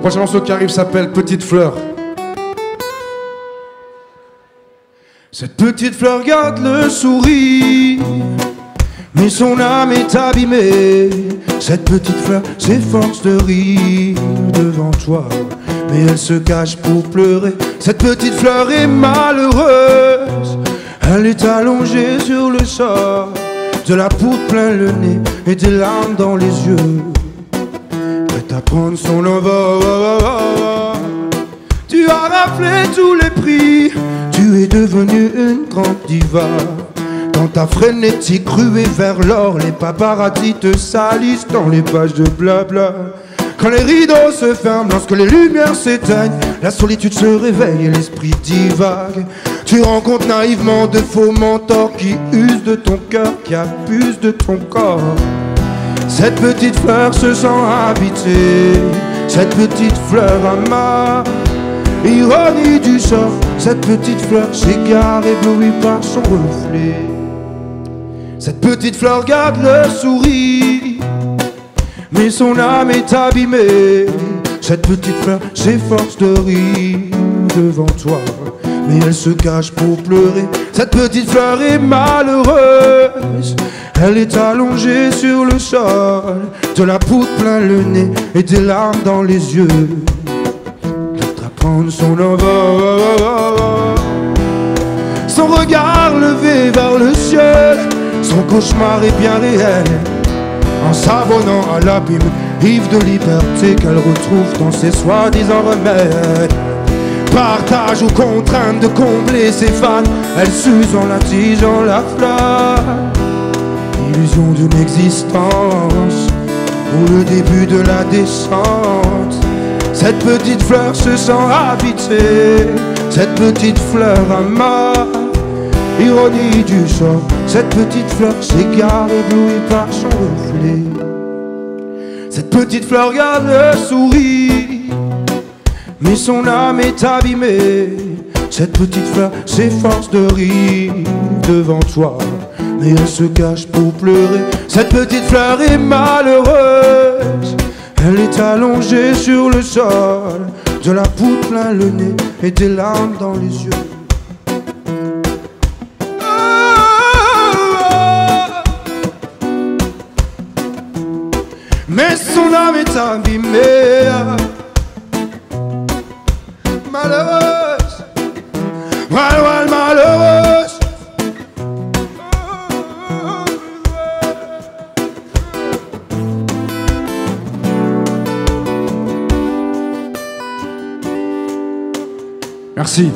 prochain morceau qui arrive s'appelle Petite Fleur. Cette petite fleur garde le sourire, mais son âme est abîmée. Cette petite fleur s'efforce de rire devant toi, mais elle se cache pour pleurer. Cette petite fleur est malheureuse, elle est allongée sur le sol, de la poudre plein le nez et des larmes dans les yeux. Prête à prendre son envol, tu as raflé tous les prix, tu es devenue une grande diva. Dans ta frénétique ruée vers l'or, les paparazzis te salissent dans les pages de blabla. Quand les rideaux se ferment, lorsque les lumières s'éteignent, la solitude se réveille et l'esprit divague. Tu rencontres naïvement de faux mentors qui usent de ton cœur, qui abusent de ton corps. Cette petite fleur se sent habitée, cette petite fleur amare. Ironie du sort, cette petite fleur s'égare éblouie par son reflet. Cette petite fleur garde le sourire, mais son âme est abîmée. Cette petite fleur s'efforce de rire devant toi, mais elle se cache pour pleurer. Cette petite fleur est malheureuse, elle est allongée sur le sol, de la poudre plein le nez et des larmes dans les yeux. Prendre son envol, son regard levé vers le ciel, son cauchemar est bien réel. En s'abonnant à l'abîme, ivre de liberté qu'elle retrouve dans ses soi-disant remèdes. Partage ou contrainte de combler ses fans, elle s'use en latigeant la flamme. Illusion d'une existence pour le début de la descente. Cette petite fleur se sent habitée, cette petite fleur amare. Ironie du sort, cette petite fleur s'égare éblouie par son reflet. Cette petite fleur garde le sourire, mais son âme est abîmée. Cette petite fleur s'efforce de rire devant toi, mais elle se cache pour pleurer. Cette petite fleur est malheureuse, elle est allongée sur le sol, de la poudre plein le nez et des larmes dans les yeux. Mais son âme est abîmée, malheureuse, malheureuse. Merci.